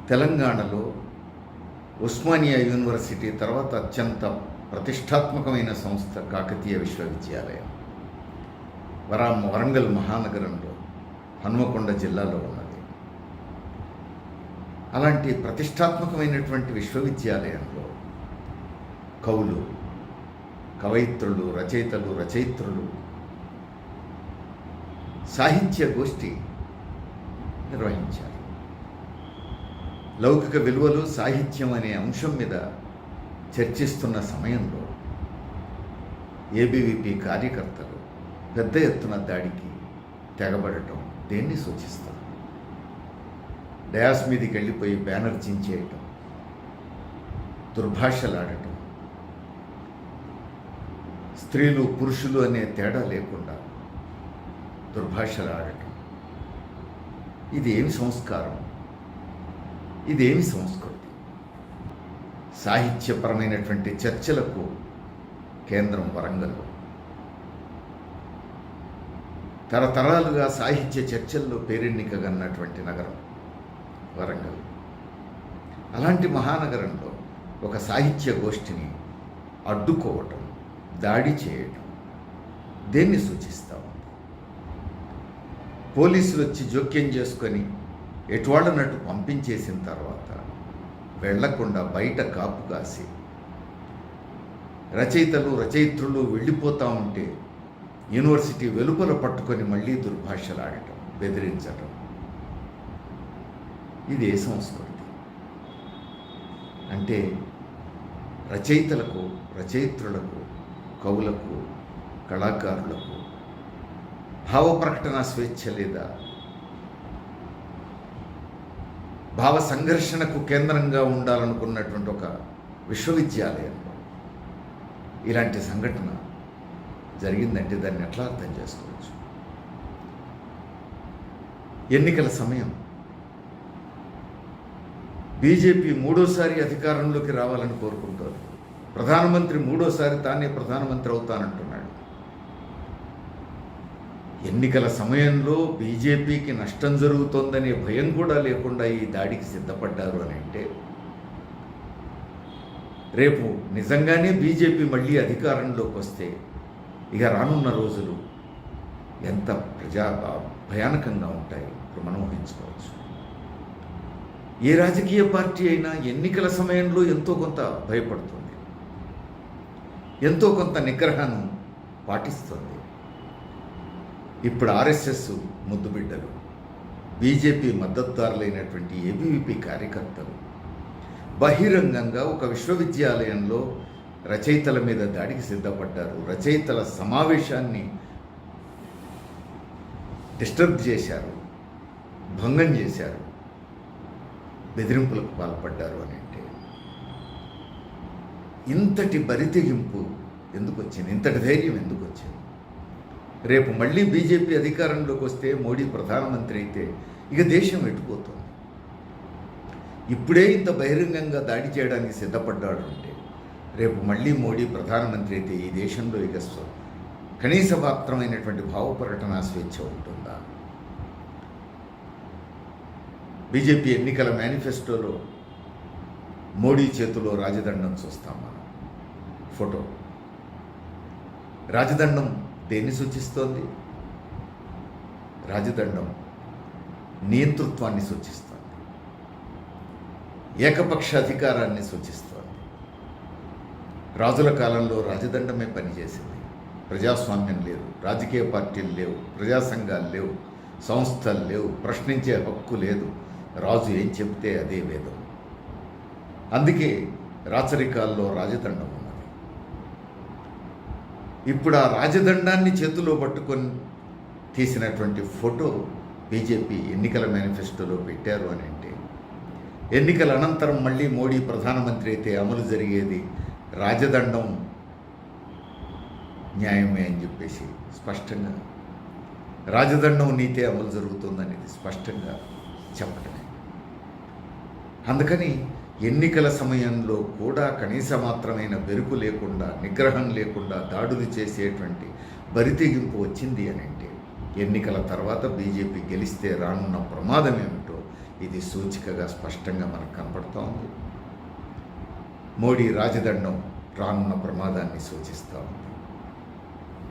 తెలంగాణలో ఉస్మానియా యూనివర్సిటీ తర్వాత అత్యంత ప్రతిష్టాత్మకమైన సంస్థ కాకతీయ విశ్వవిద్యాలయం. వరంగల్ మహానగరంలో హన్మకొండ జిల్లాలో ఉన్నది. అలాంటి ప్రతిష్టాత్మకమైనటువంటి విశ్వవిద్యాలయంలో కవులు, కవయిత్రులు, రచయిత్రులు సాహిత్య గోష్ఠి నిర్వహించారు. లౌకిక విలువలు, సాహిత్యం అనే అంశం మీద చర్చిస్తున్న సమయంలో ఏబీవీపీ కార్యకర్తలు పెద్ద ఎత్తున దాడికి తెగబడటం దేన్ని సూచిస్తారు? డయాస్ మీదకి వెళ్ళిపోయి బ్యానర్ చించేయటం, దుర్భాషలాడటం, స్త్రీలు పురుషులు అనే తేడా లేకుండా దుర్భాషలాడటం, ఇది ఏమి సంస్కారం? ఇదేమి సంస్కృతి? సాహిత్యపరమైనటువంటి చర్చలకు కేంద్రం వరంగల్. తరతరాలుగా సాహిత్య చర్చల్లో పేరెన్నికగన్నటువంటి నగరం వరంగల్. అలాంటి మహానగరంలో ఒక సాహిత్య గోష్ఠిని అడ్డుకోవటం, దాడి చేయటం దేన్ని సూచిస్తాం? పోలీసులు వచ్చి జోక్యం చేసుకొని ఎటువాళ్ళనట్టు పంపించేసిన తర్వాత వెళ్లకుండా బయట కాపు కాసి రచయిత్రులు వెళ్ళిపోతూ ఉంటే యూనివర్సిటీ వెలుపల పట్టుకొని మళ్ళీ దుర్భాషలాడటం, బెదిరించటం, ఇది ఏ సంస్కృతి? అంటే రచయిత్రులకు, కవులకు, కళాకారులకు భావ ప్రకటన స్వేచ్ఛ లేదా? భావ సంఘర్షణకు కేంద్రంగా ఉండాలనుకున్నటువంటి ఒక విశ్వవిద్యాలయంలో ఇలాంటి సంఘటన జరిగిందంటే దాన్ని ఎట్లా అర్థం చేసుకోవచ్చు? ఎన్నికల సమయం, బీజేపీ మూడోసారి అధికారంలోకి రావాలని కోరుకుంటోంది. ప్రధానమంత్రి మూడోసారి తానే ప్రధానమంత్రి అవుతానంటున్నాడు. ఎన్నికల సమయంలో బీజేపీకి నష్టం జరుగుతోందనే భయం కూడా లేకుండా ఈ దాడికి సిద్ధపడ్డారు అని అంటే రేపు నిజంగానే బీజేపీ మళ్ళీ అధికారంలోకి వస్తే ఇక రానున్న రోజులు ఎంత భయానకంగా ఉంటాయి ఇప్పుడు మనం ఊహించుకోవచ్చు. ఏ రాజకీయ పార్టీ అయినా ఎన్నికల సమయంలో ఎంతో కొంత భయపడుతుంది, ఎంతో కొంత నిగ్రహాన్ని పాటిస్తుంది. ఇప్పుడు ఆర్ఎస్ఎస్ ముద్దుబిడ్డలు, బీజేపీ మద్దతుదారులైనటువంటి ఏబీవీపీ కార్యకర్తలు బహిరంగంగా ఒక విశ్వవిద్యాలయంలో రచయితల మీద దాడికి సిద్ధపడ్డారు. రచయితల సమావేశాన్ని డిస్టర్బ్ చేశారు, భంగం చేశారు, బెదిరింపులకు పాల్పడ్డారు అని అంటే ఇంతటి బరితెగింపు ఎందుకు వచ్చింది? ఇంతటి ధైర్యం ఎందుకు వచ్చింది? రేపు మళ్ళీ బీజేపీ అధికారంలోకి వస్తే, మోడీ ప్రధానమంత్రి అయితే ఇక దేశం ఎట్టుపోతుంది. ఇప్పుడే ఇంత బహిరంగంగా దాడి చేయడానికి సిద్ధపడ్డాడు అంటే రేపు మళ్ళీ మోడీ ప్రధానమంత్రి అయితే ఈ దేశంలో ఇక కనీస మాత్రమైనటువంటి భావ ప్రకటన స్వేచ్ఛ ఉంటుందా? బీజేపీ ఎన్నికల మేనిఫెస్టోలో మోడీ చేతిలో రాజదండం చూస్తాం మనం. ఫోటో రాజదండం దేన్ని సూచిస్తోంది? రాజదండం నియంతృత్వాన్ని సూచిస్తోంది, ఏకపక్ష అధికారాన్ని సూచిస్తోంది. రాజుల కాలంలో రాజదండమే పనిచేసింది. ప్రజాస్వామ్యం లేదు, రాజకీయ పార్టీలు లేవు, ప్రజా సంఘాలు లేవు, సంస్థలు లేవు, ప్రశ్నించే హక్కు లేదు. రాజు ఏం చెబితే అదే వేదం. అందుకే రాచరికాల్లో రాజదండం ఉన్నది. ఇప్పుడు ఆ రాజదండాన్ని చేతిలో పట్టుకొని తీసినటువంటి ఫోటో బీజేపీ ఎన్నికల మేనిఫెస్టోలో పెట్టారు అని అంటే ఎన్నికల అనంతరం మళ్ళీ మోడీ ప్రధానమంత్రి అయితే అమలు జరిగేది రాజదండం న్యాయమే అని చెప్పేసి స్పష్టంగా, రాజదండం నీతే అమలు జరుగుతుందనేది స్పష్టంగా చెప్పటమే. అందుకని ఎన్నికల సమయంలో కూడా కనీస మాత్రమైన బెరుకు లేకుండా, నిగ్రహం లేకుండా దాడులు చేసేటువంటి బరితెగింపు వచ్చింది అని అంటే ఎన్నికల తర్వాత బీజేపీ గెలిస్తే రానున్న ప్రమాదం ఏమిటో ఇది సూచికగా స్పష్టంగా మనకు కనపడుతూ ఉంది. మోడీ రాజదండం రానున్న ప్రమాదాన్ని సూచిస్తూ ఉంది.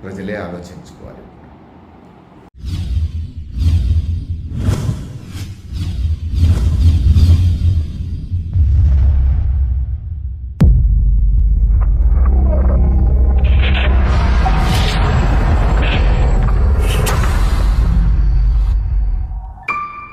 ప్రజలే ఆలోచించుకోవాలి.